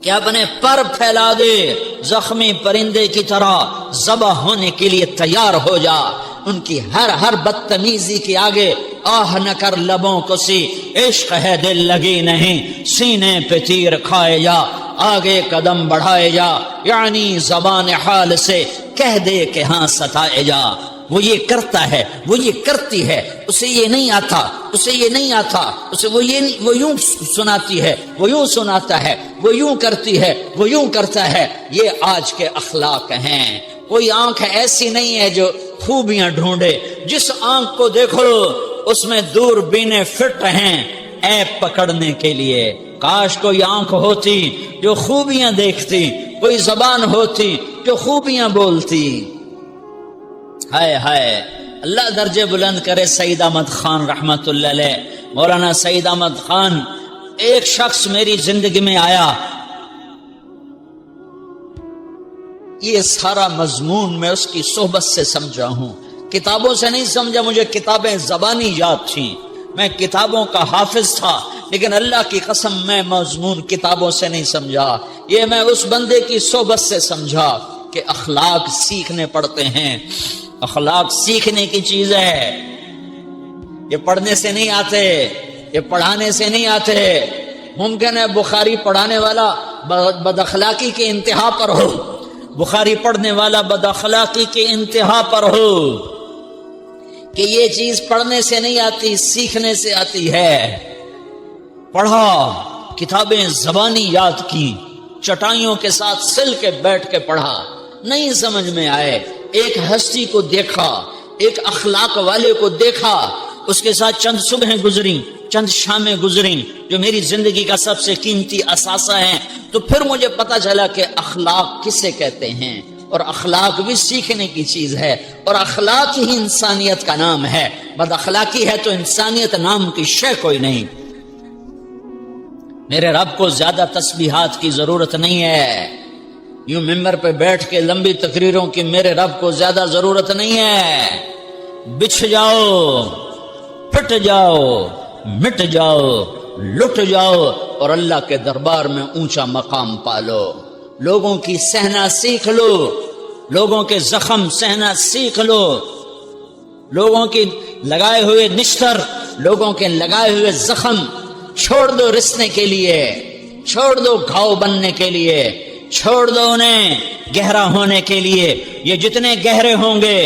کہ اپنے پر پھیلا دے، زخمی پرندے کی طرح ذبح ہونے کے لیے تیار ہو جا، ان کی ہر بدتمیزی کے آگے آہ نہ کر لبوں کو سی، عشق ہے دل لگی نہیں، سینے پہ تیر کھائے جا، آگے قدم بڑھائے جا، یعنی زبان حال سے کہہ دے کہ ہاں ستائے جا۔ وہ یہ کرتا ہے، وہ یہ کرتی ہے، اسے یہ نہیں آتا، اسے یہ نہیں آتا، اسے وہ یوں سناتی ہے، وہ یوں سناتا ہے، وہ یوں کرتی ہے، وہ یوں کرتا ہے۔ یہ آج کے اخلاق ہیں۔ کوئی آنکھ ایسی نہیں ہے جو خوبیاں ڈھونڈے، جس آنکھ کو دیکھو اس میں دوربینیں فٹ ہیں عیب پکڑنے کے لیے۔ کاش کوئی آنکھ ہوتی جو خوبیاں دیکھتی، کوئی زبان ہوتی جو خوبیاں بولتی۔ ہائے ہائے، اللہ درجے بلند کرے سعید احمد خان رحمت اللہ علیہ۔ مولانا سعید احمد خان، ایک شخص میری زندگی میں آیا، یہ سارا مضمون میں اس کی صحبت سے سمجھا ہوں، کتابوں سے نہیں سمجھا، مجھے کتابیں زبانی یاد تھیں، میں کتابوں کا حافظ تھا، لیکن اللہ کی قسم میں مضمون کتابوں سے نہیں سمجھا، یہ میں اس بندے کی صحبت سے سمجھا کہ اخلاق سیکھنے پڑتے ہیں۔ اخلاق سیکھنے کی چیز ہے، یہ پڑھنے سے نہیں آتے، یہ پڑھانے سے نہیں آتے۔ ممکن ہے بخاری پڑھانے والا بد اخلاقی کے انتہا پر ہو، بخاری پڑھنے والا بد اخلاقی کے انتہا پر ہو، کہ یہ چیز پڑھنے سے نہیں آتی، سیکھنے سے آتی ہے۔ پڑھا، کتابیں زبانی یاد کی، چٹائیوں کے ساتھ سل کے بیٹھ کے پڑھا، نہیں سمجھ میں آئے، ایک ہستی کو دیکھا، ایک اخلاق والے کو دیکھا، اس کے ساتھ چند صبحیں گزری، چند شامیں گزریں جو میری زندگی کا سب سے قیمتی اثاثہ ہیں، تو پھر مجھے پتا چلا کہ اخلاق کسے کہتے ہیں، اور اخلاق بھی سیکھنے کی چیز ہے، اور اخلاق ہی انسانیت کا نام ہے۔ بد اخلاقی ہے تو انسانیت نام کی شے کوئی نہیں۔ میرے رب کو زیادہ تسبیحات کی ضرورت نہیں ہے، یوں ممبر پہ بیٹھ کے لمبی تقریروں کی میرے رب کو زیادہ ضرورت نہیں ہے۔ بچھ جاؤ، پھٹ جاؤ، مٹ جاؤ، لٹ جاؤ، اور اللہ کے دربار میں اونچا مقام پالو۔ لوگوں کی سہنا سیکھ لو، لوگوں کے زخم سہنا سیکھ لو، لوگوں کی لگائے ہوئے نشتر، لوگوں کے لگائے ہوئے زخم چھوڑ دو رسنے کے لیے، چھوڑ دو گھاؤ بننے کے لیے، چھوڑ دو انہیں گہرا ہونے کے لیے۔ یہ جتنے گہرے ہوں گے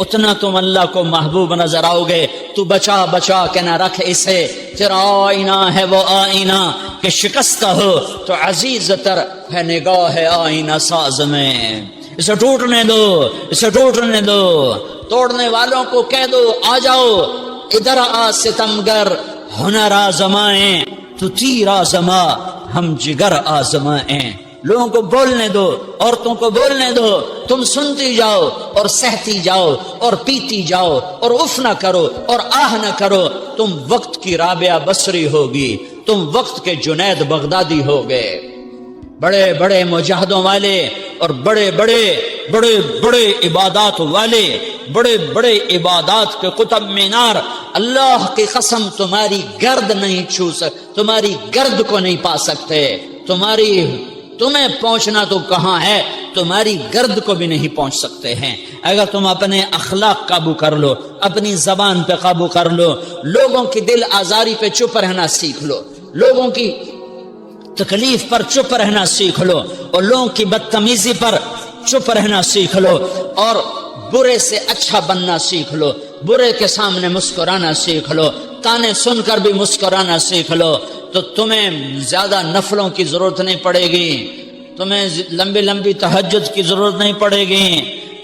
اتنا تم اللہ کو محبوب نظر آؤ گے۔ تو بچا بچا کے نہ رکھ اسے، تیرا آئینہ ہے وہ آئینہ کہ شکستہ ہو تو عزیز تر ہے نگاہ آئینہ ساز میں۔ اسے ٹوٹنے دو، اسے ٹوٹنے دو، توڑنے والوں کو کہہ دو آ جاؤ ادھر آ ستمگر، ہنر آزمائیں تو تیر آزما، ہم جگر آزمائیں۔ لوگوں کو بولنے دو، عورتوں کو بولنے دو، تم سنتی جاؤ اور سہتی جاؤ اور پیتی جاؤ اور اف نہ کرو اور آہ نہ کرو۔ تم وقت کی رابعہ بصری ہوگی، تم وقت کے جنید بغدادی ہوگے۔ بڑے بڑے مجاہدوں والے اور بڑے بڑے بڑے بڑے عبادات والے، بڑے بڑے عبادات کے قطب مینار، اللہ کی قسم تمہاری گرد نہیں چھو تمہاری گرد کو نہیں پا سکتے۔ تمہیں پہنچنا تو کہاں ہے، تمہاری گرد کو بھی نہیں پہنچ سکتے ہیں۔ اگر تم اپنے اخلاق قابو کر لو، اپنی زبان پہ قابو کر لو، لوگوں کی دل آزاری پہ چپ رہنا سیکھ لو، لوگوں کی تکلیف پر چپ رہنا سیکھ لو، اور لوگوں کی بدتمیزی پر چپ رہنا سیکھ لو، اور برے سے اچھا بننا سیکھ لو، برے کے سامنے مسکرانا سیکھ لو، تانے سن کر بھی مسکرانا سیکھ لو، تو تمہیں زیادہ نفلوں کی ضرورت نہیں پڑے گی، تمہیں لمبی لمبی تہجد کی ضرورت نہیں پڑے گی۔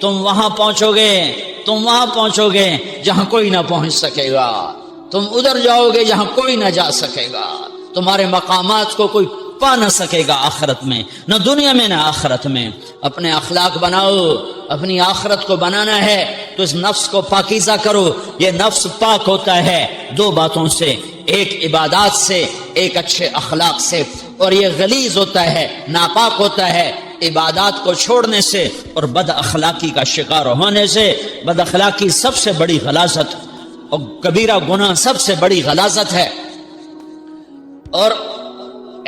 تم وہاں پہنچو گے جہاں کوئی نہ پہنچ سکے گا، تم ادھر جاؤ گے جہاں کوئی نہ جا سکے گا، تمہارے مقامات کو کوئی پا نہ سکے گا آخرت میں، نہ دنیا میں نہ آخرت میں۔ اپنے اخلاق بناؤ، اپنی آخرت کو بنانا ہے تو اس نفس کو پاکیزہ کرو۔ یہ نفس پاک ہوتا ہے دو باتوں سے، ایک عبادات سے، ایک اچھے اخلاق سے، اور یہ غلیظ ہوتا ہے، ناپاک ہوتا ہے عبادات کو چھوڑنے سے اور بد اخلاقی کا شکار ہونے سے۔ بد اخلاقی سب سے بڑی غلاظت اور کبیرہ گناہ سب سے بڑی غلاظت ہے، اور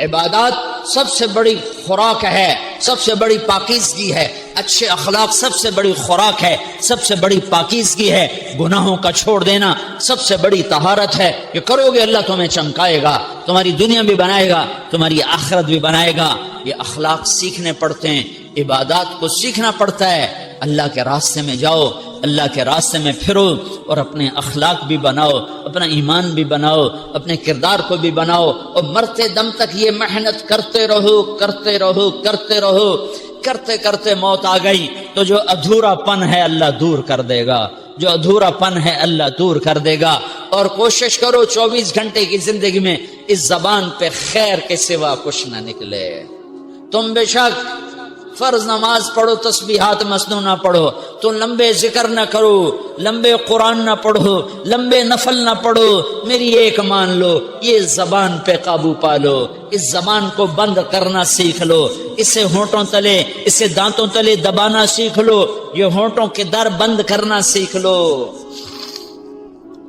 عبادات سب سے بڑی خوراک ہے، سب سے بڑی پاکیزگی ہے، اچھے اخلاق سب سے بڑی خوراک ہے، سب سے بڑی پاکیزگی ہے، گناہوں کا چھوڑ دینا سب سے بڑی طہارت ہے۔ یہ کرو گے اللہ تمہیں چمکائے گا، تمہاری دنیا بھی بنائے گا، تمہاری آخرت بھی بنائے گا۔ یہ اخلاق سیکھنے پڑتے ہیں، عبادات کو سیکھنا پڑتا ہے۔ اللہ کے راستے میں جاؤ، اللہ کے راستے میں پھرو، اور اپنے اخلاق بھی بناؤ، اپنا ایمان بھی بناؤ، اپنے کردار کو بھی بناؤ، اور مرتے دم تک یہ محنت کرتے رہو کرتے رہو کرتے رہو۔ کرتے کرتے موت آ گئی تو جو ادھورا پن ہے اللہ دور کر دے گا، جو ادھورا پن ہے اللہ دور کر دے گا۔ اور کوشش کرو 24 گھنٹے کی زندگی میں اس زبان پہ خیر کے سوا کچھ نہ نکلے۔ تم بے شک فرض نماز پڑھو، تسبیحات مسنون نہ پڑھو، تو لمبے ذکر نہ کرو، لمبے قرآن نہ پڑھو، لمبے نفل نہ پڑھو، میری ایک مان لو، یہ زبان پہ قابو پالو، اس زبان کو بند کرنا سیکھ لو، اسے ہونٹوں تلے، اسے دانتوں تلے دبانا سیکھ لو، یہ ہونٹوں کے در بند کرنا سیکھ لو۔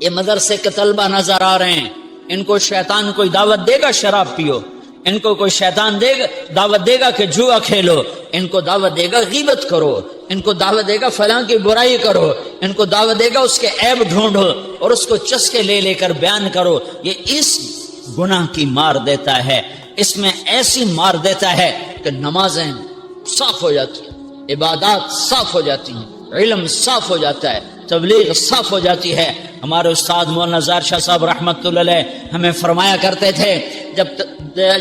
یہ مدرسے کے طلبہ نظر آ رہے ہیں، ان کو شیطان کوئی دعوت دے گا شراب پیو، ان کو کوئی شیطان دعوت دے گا کہ جوا کھیلو، ان کو دعوت دے گا غیبت کرو، ان کو دعوت دے گا فلاں کی برائی کرو، ان کو دعوت دے گا اس کے عیب ڈھونڈو اور اس کو چسکے لے لے کر بیان کرو۔ یہ اس گناہ کی مار دیتا ہے، اس میں ایسی مار دیتا ہے کہ نمازیں صاف ہو جاتی ہیں، عبادات صاف ہو جاتی ہیں، علم صاف ہو جاتا ہے، تبلیغ صاف ہو جاتی ہے۔ ہمارے استاد مولانا زار شاہ صاحب رحمت اللہ علیہ ہمیں فرمایا کرتے تھے،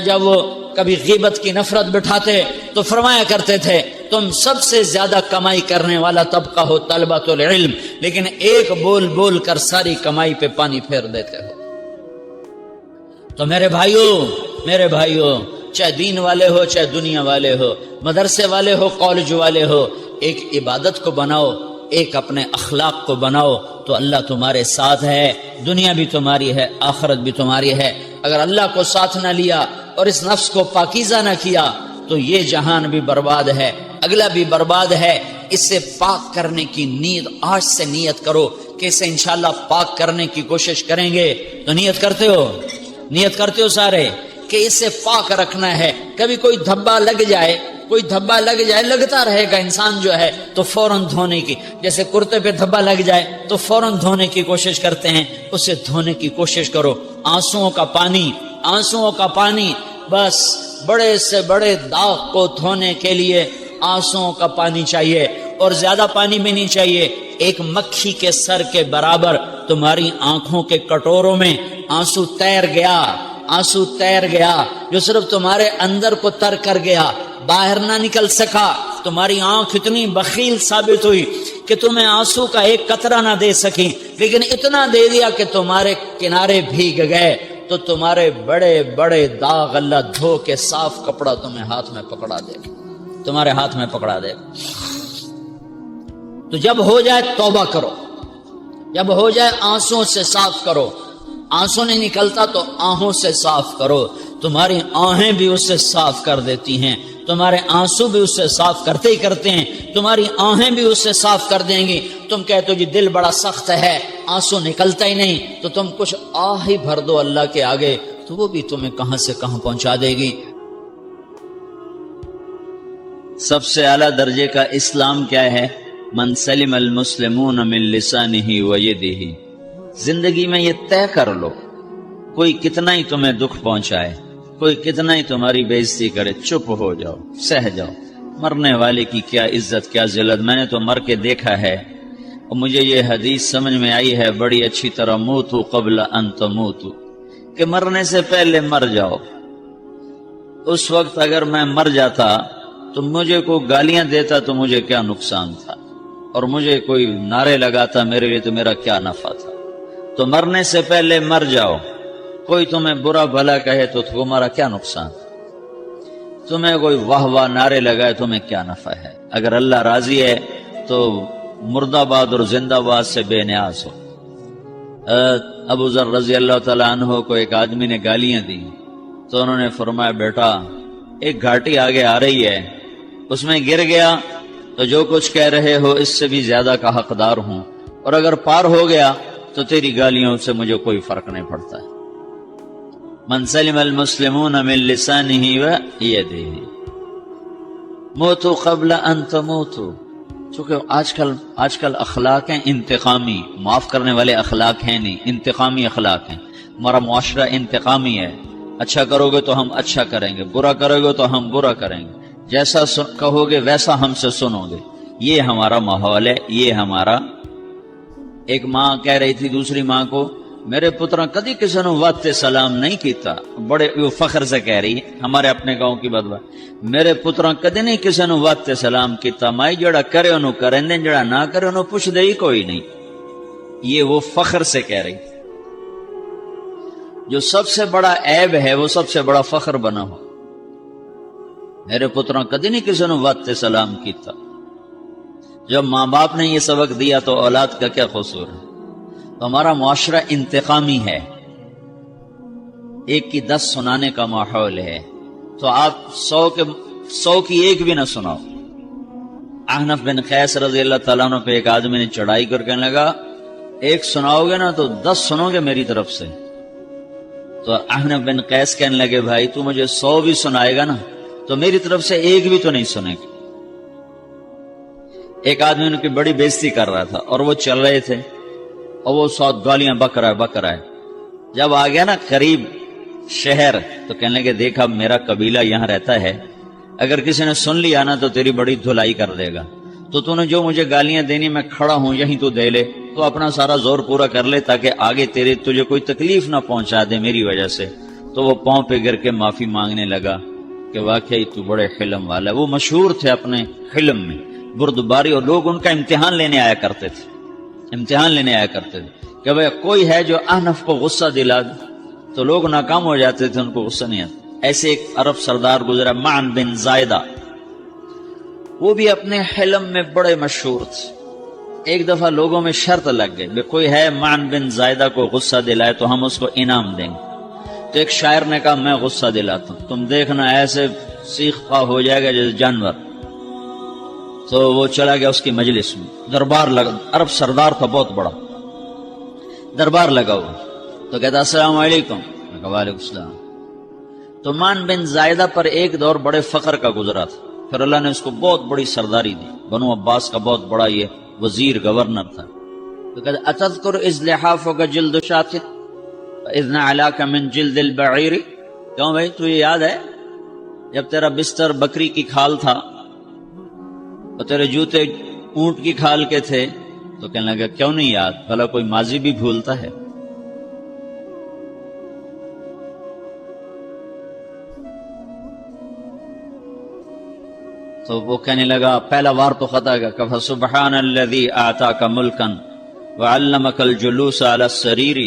جب وہ کبھی غیبت کی نفرت بٹھاتے تو فرمایا کرتے تھے تم سب سے زیادہ کمائی کرنے والا طبقہ ہو طلبۃ العلم، لیکن ایک بول بول کر ساری کمائی پہ پانی پھیر دیتے ہو۔ تو میرے بھائیوں چاہے دین والے ہو چاہے دنیا والے ہو، مدرسے والے ہو کالج والے ہو، ایک عبادت کو بناؤ، ایک اپنے اخلاق کو بناؤ، تو اللہ تمہارے ساتھ ہے، دنیا بھی تمہاری ہے، آخرت بھی تمہاری ہے۔ اگر اللہ کو ساتھ نہ لیا اور اس نفس کو پاکیزہ نہ کیا تو یہ جہان بھی برباد ہے، اگلا بھی برباد ہے۔ اسے پاک کرنے کی نیت آج سے نیت کرو کہ اسے انشاءاللہ پاک کرنے کی کوشش کریں گے۔ تو نیت کرتے ہو سارے کہ اسے پاک رکھنا ہے۔ کبھی کوئی دھبا لگ جائے لگتا رہے گا، انسان جو ہے تو فوراً دھونے کی، جیسے کرتے پہ دھبا لگ جائے تو فوراً دھونے کی کوشش کرتے ہیں، اسے دھونے کی کوشش کرو۔ آنسوؤں کا پانی بس بڑے سے بڑے داغ کو دھونے کے لیے آنسوؤں کا پانی چاہیے، اور زیادہ پانی بھی نہیں چاہیے۔ ایک مکھی کے سر کے برابر تمہاری آنکھوں کے کٹوروں میں آنسو تیر گیا جو صرف تمہارے اندر کو تر کر گیا، باہر نہ نکل سکا۔ تمہاری آنکھ اتنی بخیل ثابت ہوئی کہ تمہیں آنسو کا ایک قطرہ نہ دے سکی، لیکن اتنا دے دیا کہ تمہارے کنارے بھیگ گئے۔ تو تمہارے بڑے بڑے داغ اللہ دھو کے صاف کپڑا تمہیں ہاتھ میں پکڑا دے گا، تمہارے ہاتھ میں پکڑا دے گا۔ تو جب ہو جائے توبہ کرو، جب ہو جائے آنسوں سے صاف کرو، آنسو نہیں نکلتا تو آہوں سے صاف کرو، تمہاری آہیں بھی اس سے صاف کر دیتی ہیں، تمہارے آنسو بھی اس سے صاف کرتے ہی کرتے ہیں، تمہاری آہیں بھی اس سے صاف کر دیں گی۔ تم کہتے ہو جی دل بڑا سخت ہے، آنسو نکلتا ہی نہیں، تو تم کچھ آہ ہی بھر دو اللہ کے آگے، تو وہ بھی تمہیں کہاں سے کہاں پہنچا دے گی۔ سب سے اعلیٰ درجے کا اسلام کیا ہے؟ من سلم المسلمون من لسانہ و یدہ۔ زندگی میں یہ طے کر لو، کوئی کتنا ہی تمہیں دکھ پہنچائے، کوئی کتنا ہی تمہاری بے عزتی کرے، چپ ہو جاؤ، سہ جاؤ۔ مرنے والے کی کیا عزت کیا ذلت، میں نے تو مر کے دیکھا ہے، اور مجھے یہ حدیث سمجھ میں آئی ہے بڑی اچھی طرح، موتو قبل ان تموتو، کہ مرنے سے پہلے مر جاؤ۔ اس وقت اگر میں مر جاتا تو مجھے کوئی گالیاں دیتا تو مجھے کیا نقصان تھا، اور مجھے کوئی نعرے لگاتا میرے لیے تو میرا کیا نفع تھا۔ تو مرنے سے پہلے مر جاؤ، کوئی تمہیں برا بھلا کہے تو تمہارا کیا نقصان، تمہیں کوئی واہ واہ نعرے لگائے تمہیں کیا نفع ہے۔ اگر اللہ راضی ہے تو مردہ باد اور زندہ باد سے بے نیاز ہو۔ ابو ذر رضی اللہ تعالیٰ عنہ کو ایک آدمی نے گالیاں دی تو انہوں نے فرمایا بیٹا ایک گھاٹی آگے آ رہی ہے، اس میں گر گیا تو جو کچھ کہہ رہے ہو اس سے بھی زیادہ کا حقدار ہوں، اور اگر پار ہو گیا تو تیری گالیوں سے مجھے کوئی فرق نہیں پڑتا ہے۔ من سلم المسلمون من لسانه ويده موتوا قبل ان تموتوا. چونکہ آج کل اخلاق ہیں انتقامی، معاف کرنے والے اخلاق ہیں نہیں، انتقامی اخلاق ہیں. ہمارا معاشرہ انتقامی ہے. اچھا کرو گے تو ہم اچھا کریں گے، برا کرو گے تو ہم برا کریں گے، جیسا کہو گے ویسا ہم سے سنو گے. یہ ہمارا ماحول ہے، یہ ہمارا. ایک ماں کہہ رہی تھی دوسری ماں کو، میرے پترا کدی کسی نے وقت سلام نہیں کیتا. بڑے فخر سے کہہ رہی ہے، ہمارے اپنے گاؤں کی بدوا. میرے پترا کدی نہیں کسی نے وقت سلام کیتا. مائی جڑا کرے انہوں کریں دیں، جڑا نہ کرے انہوں پوچھ دے ہی کوئی نہیں. یہ وہ فخر سے کہہ رہی تھی. جو سب سے بڑا عیب ہے وہ سب سے بڑا فخر بنا ہو. میرے پترا کدی نہیں کسی نے وقت سلام کیتا. جب ماں باپ نے یہ سبق دیا تو اولاد کا کیا قصور ہے. تو ہمارا معاشرہ انتقامی ہے، ایک کی 10 سنانے کا ماحول ہے. تو آپ 100 کی ایک بھی نہ سناؤ. احنف بن قیس رضی اللہ تعالیٰ عنہ پہ ایک آدمی نے چڑھائی کر کہنے لگا، ایک سناؤ گے نا تو 10 سنو گے میری طرف سے. تو احنف بن قیس کہنے لگے، بھائی تو مجھے 100 بھی سنائے گا نا تو میری طرف سے ایک بھی تو نہیں سنے گا. ایک آدمی ان کی بڑی بےزتی کر رہا تھا اور وہ چل رہے تھے اور وہ 100 گالیاں بک رہا ہے. جب آ گیا نا قریب شہر تو کہنے لگے، دیکھا میرا قبیلہ یہاں رہتا ہے، اگر کسی نے سن لیا نا تو تیری بڑی دھلائی کر دے گا. تو نے جو مجھے گالیاں دینی میں کھڑا ہوں یہیں تو دے لے، تو اپنا سارا زور پورا کر لے تاکہ آگے تجھے کوئی تکلیف نہ پہنچا دے میری وجہ سے. تو وہ پاؤں پہ گر کے معافی مانگنے لگا کہ واقعی تو بڑے حلم والا ہے. وہ مشہور تھے اپنے حلم میں، بردباری، اور لوگ ان کا امتحان لینے آیا کرتے تھے کہ بھئی کوئی ہے جو احنف کو غصہ دلا دے. تو لوگ ناکام ہو جاتے تھے، ان کو غصہ نہیں آتا. ایسے ایک عرب سردار گزرا، معن بن زائدہ، وہ بھی اپنے حلم میں بڑے مشہور تھے. ایک دفعہ لوگوں میں شرط لگ گئی، کوئی ہے معن بن زائدہ کو غصہ دلائے تو ہم اس کو انعام دیں گے. تو ایک شاعر نے کہا، میں غصہ دلاتا ہوں، تم دیکھنا ایسے سیخ پا ہو جائے گا جیسے جانور. تو وہ چلا گیا اس کی مجلس میں. دربار لگا، عرب سردار تھا بہت بڑا، دربار لگا ہوا. تو کہتا، السلام علیکم. میں کہا، وعلیکم السلام. تو معن بن زائدہ پر ایک دور بڑے فقر کا گزرا تھا، پھر اللہ نے اس کو بہت بڑی سرداری دی. بنو عباس کا بہت بڑا یہ وزیر گورنر تھا. تو کہتا، اتذکر اذ لحافک جلد شاۃ اذ نعلاک من جلد البعیر. کیوں بھائی تجھے یاد ہے جب تیرا بستر بکری کی کھال تھا اور تیرے جوتے اونٹ کی کھال کے تھے؟ تو کہنے لگا، کیوں نہیں یاد، بھلا کوئی ماضی بھی بھولتا ہے. تو وہ کہنے لگا، پہلا وار تو خطا گا، کہ سبحان الذی آتاک ملکا وعلمک الجلوس علی السریر.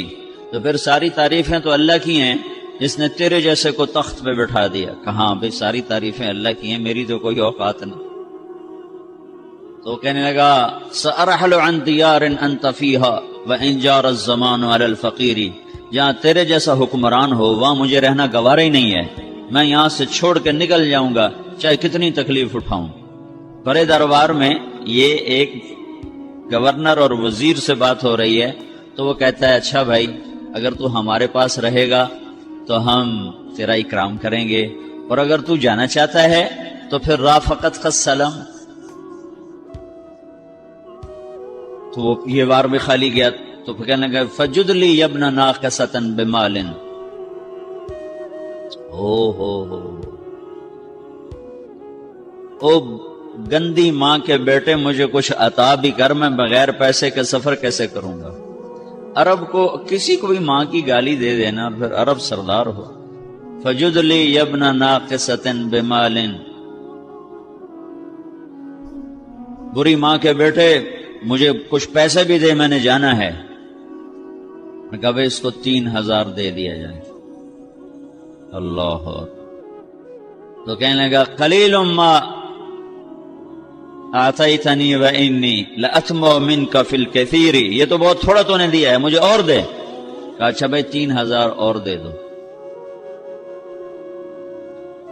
تو پھر ساری تعریفیں تو اللہ کی ہیں جس نے تیرے جیسے کو تخت پہ بٹھا دیا. کہاں بھئی ساری تعریفیں اللہ کی ہیں، میری تو کوئی اوقات نہیں. تو کہنے لگا، سأرحل عن دیار انت فیہا وان جار الزمان علی الفقیر. جہاں تیرے جیسا حکمران ہو وہاں مجھے رہنا گوارا ہی نہیں ہے. میں یہاں سے چھوڑ کے نکل جاؤں گا چاہے کتنی تکلیف اٹھاؤں. بڑے دربار میں یہ ایک گورنر اور وزیر سے بات ہو رہی ہے. تو وہ کہتا ہے، اچھا بھائی اگر تو ہمارے پاس رہے گا تو ہم تیرا اکرام کریں گے، اور اگر تو جانا چاہتا ہے تو پھر رافقت کا سلام. تو وہ یہ وار بھی خالی گیا. تو پھر کہنے لگا، فجد لی یبن ناقصۃ بمال. او گندی ماں کے بیٹے، مجھے کچھ عطا بھی کر، میں بغیر پیسے کے سفر کیسے کروں گا. عرب کو کسی کو بھی ماں کی گالی دے دینا، پھر عرب سردار ہو. فجد لی یبن ناقصۃ بمال. بری ماں کے بیٹے مجھے کچھ پیسے بھی دے، میں نے جانا ہے. میں کہا بھائی اس کو 3000 دے دیا جائے. اللہ. تو کہنے لگا، قلیل ما آتیتنی وانی لأطمع منک فی الکثیر. یہ تو بہت تھوڑا تو نے دیا ہے، مجھے اور دے. کہا اچھا بھائی 3000 اور دے دو.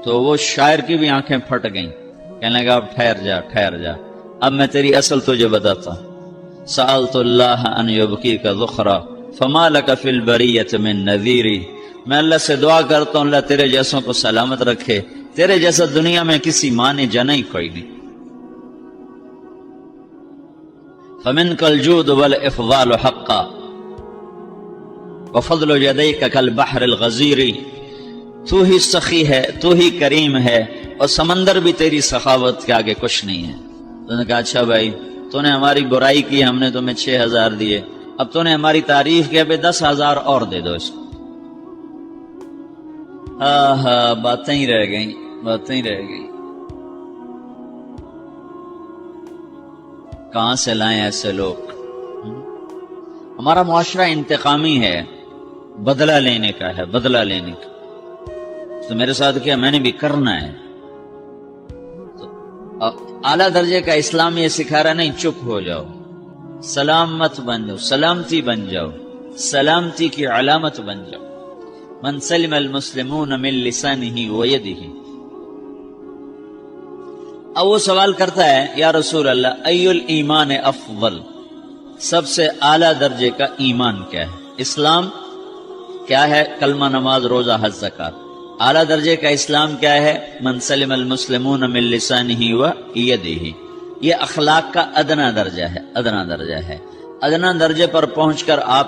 تو وہ شاعر کی بھی آنکھیں پھٹ گئیں. کہنے لگا، اب ٹھہر جا اب میں تیری اصل تجھے بتاتا. سألت اللہ ان یبکیک ذخرا فما لک فی البریۃ من نذیر میں اللہ سے دعا کرتا ہوں اللہ تیرے جیسوں کو سلامت رکھے، تیرے جیسا دنیا میں کسی ماں نے جنا ہی کوئی نہیں۔ فمنک الجود والافضال حقا وفضل یدیک کالبحر الغزیر، تو ہی سخی ہے، تو ہی کریم ہے، اور سمندر بھی تیری سخاوت کے آگے کچھ نہیں ہے۔ تو نے کہا اچھا بھائی تو نے ہماری برائی کی، ہم نے تمہیں 6,000 دیے، اب تو نے ہماری تعریف کی، اب 10,000 اور دے دو اس کو۔ باتیں ہی رہ گئیں، باتیں ہی رہ گئیں۔ کہاں سے لائیں ایسے لوگ؟ ہمارا معاشرہ انتقامی ہے، بدلہ لینے کا ہے، بدلہ لینے کا۔ تو میرے ساتھ کیا میں نے بھی کرنا ہے۔ تو اعلیٰ درجے کا اسلام یہ سکھا رہا نہیں چپ ہو جاؤ، سلامت بن جاؤ، سلامتی بن جاؤ، سلامتی کی علامت بن جاؤ۔ من سلم المسلمون من لسانہ ویدہ۔ اب وہ سوال کرتا ہے یا رسول اللہ ای الایمان افضل، سب سے اعلیٰ درجے کا ایمان کیا ہے؟ اسلام کیا ہے؟ کلمہ، نماز، روزہ، حج، زکوٰۃ۔ اعلیٰ درجے کا اسلام کیا ہے؟ من سلم المسلمون من لسانہ ویدہ۔ یہ اخلاق کا ادنا درجہ ہے، ادنا درجہ ہے۔ ادنا درجے پر پہنچ کر آپ